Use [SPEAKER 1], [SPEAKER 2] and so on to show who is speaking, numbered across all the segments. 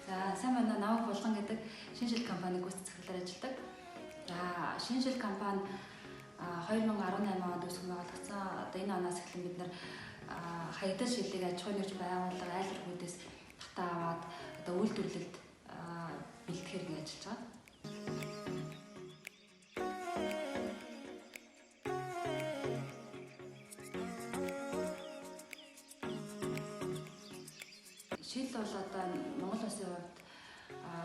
[SPEAKER 1] За сайн байна. Намайг Булган гэдэг шинэ жил компани гүйцэтгэх захирлаар ажилладаг. За шинэ жил компани 2018 онд үүсгэн байгуулагдсан. Одоо энэ оноос эхлэн бид нар хаягдал шилийг аж ахуйн нэгж байгууллага айл өргүүдээс татаа аваад одоо үйлдвэрлэлд бэлтгэхээр ингэ ажиллаж байгаа. Шил бол одоо Монгол улсын хувьд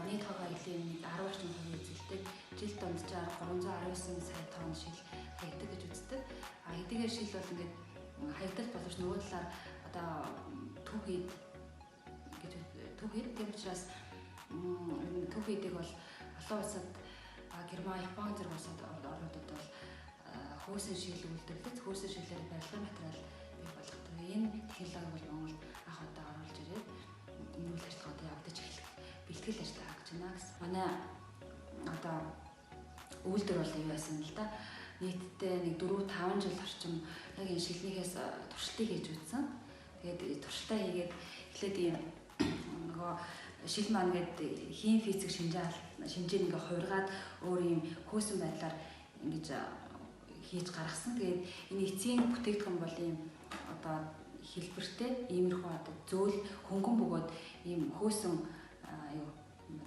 [SPEAKER 1] нийт хог аялын 10 орчим хувийг эзэлдэг. Жил дунджаар 319 сая тонн шил хаягдаг гэж үздэг. Хэдийгээр шил бол ингээд хаягдал боловч нөгөө талаар одоо түүхийд тийм учраас түүхийдийг бол олон улсад Герман, Япон зэрэг орнуудад бол хөөсөн шил үйлдвэрлэж, хөөсөн шилээр барилгын материал бий болгодог. Энэ технологи бол Монголд анх удаа оруулж ирээд энэ үйл ажиллагаанд явагдаж эхлэх бэлтгэл ажиллагаа гэж байна гэсэн. Манай одоо үйлдвэр бол юу байсан л да. Нийтдээ нэг 4-5 жил орчим яг энэ шилнийхээс туршилтыг хийж үзсэн. Тэгээд туршилтаа хийгээд эхлээд ийм нөгөө шил маань гэдэг хим физик шинжээр ингээ хувиргаад өөр ийм хөөсөн байдлаар ингэж хийж гаргасан. Тэгээд энэ эцсийн бүтээгдэхүүн бол ийм одоо хэлбэртэй иймэрхүү одоо зөөл хөнгөн бөгөөд ийм хөөсөн юу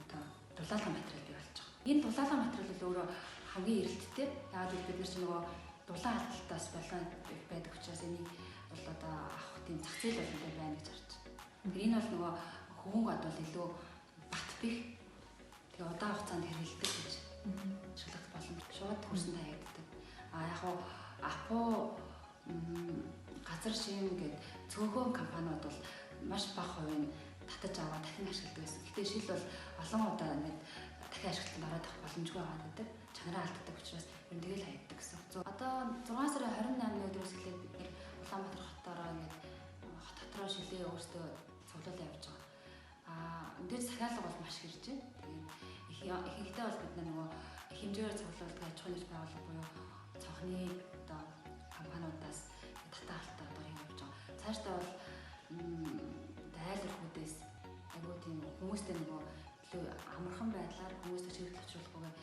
[SPEAKER 1] одоо дулаалгын материал бий болж байгаа. Энэ дулаалгын материал бол өөрөө хамгийн эрэлттэй. Яагаад гэвэл бид нар чинь нөгөө дулаан алдалтаас болон байдаг учраас энийг бол одоо авах тийм зах зээл бол байна гэж харж байна. Тэгэхээр энэ бол нөгөө хөнгөд бол илүү бат бих тэгээ удаан хугацаанд хэрэгэлдэг гэж шалгах боломж шууд хөрсөнд хаягддаг. Яг хуу Апо газар шим гэдэг цөөхөн компаниуд бол маш бага хувийн татаж аваад дахин ашигладаг гэсэн. Гэтэ шил бол олон удаа ингээд дахин ашиглалтанд ороод авах боломжгүй байдаг. Чанараа алддаг учраас ер нь тэгэл хаягддаг гэсэн. Одоо 6 сарын 28-ны өдрөөс эхлээд бид нэр Улаанбаатар хотоороо ингээд хот дотроо шилээ өөрсдөө цуглуулж явж байгаа. Эндээс захиалга бол маш хэрж байна. Тэгээд ихэнхдээ бол бид нөгөө хэмжээгээр цуглуулдаг аж ахуйн нэгж байгууллага буюу цонхны одоо компаниудаас татаа алдаа одоо хийж байгаа. Цаашдаа бол айл өргүүдээс айгуу тийм хүмүүстэй нөгөө илүү амархан байдлаар хүмүүстэй чиглэл авчруулахгүйгээр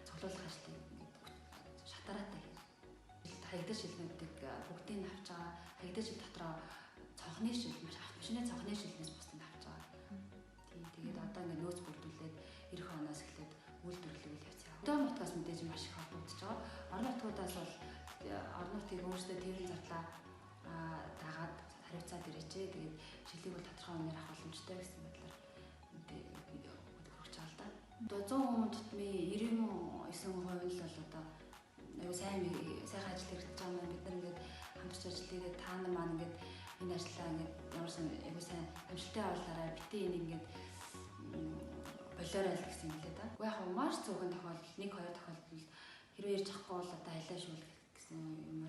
[SPEAKER 1] цуглуулах ажлыг шатараатай хаягдал шилнүүдийг бүгдийг нь авч байгаа. Хаягдал шил дотроо цонхны шил маш автомашины цонхны шилнээс бусдыг авч байгаа. Тэгээд одоо ингээд нөөц бүрдүүлээд эх оноос эхлээд үйлдвэрлэл явцгаа. Өдөө нутгаас мэдээж маш их холбогдож байгаа. Орон нутгуудаас бол орон нутгийг өөрсдөө тэрэн зардлаа дагаад хариуцаад ирээчээ. Тэгээд шилийг бол тодорхой үнээр авах боломжтой гэсэн байдлаар хөргөж байгаа л да. Одоо 100 хүн тутмын 99% л бол одоо аюу сайхан ажил хэрэгжиж байгаа маань бид нар ингээд хамтарч ажил хийгээд та нар маань ингээд энэ ажлаа ингээд ямарсан аюу сайн амжилттай явуулаарай. Битээ энийг ингээд болоорой л гэсэн юм лээ да. Уу яг маш зөвхөн тохиолдол 1-2 тохиолдол хэрвээ ирж авахгүй бол одоо айлаа шүүл гэсэн юм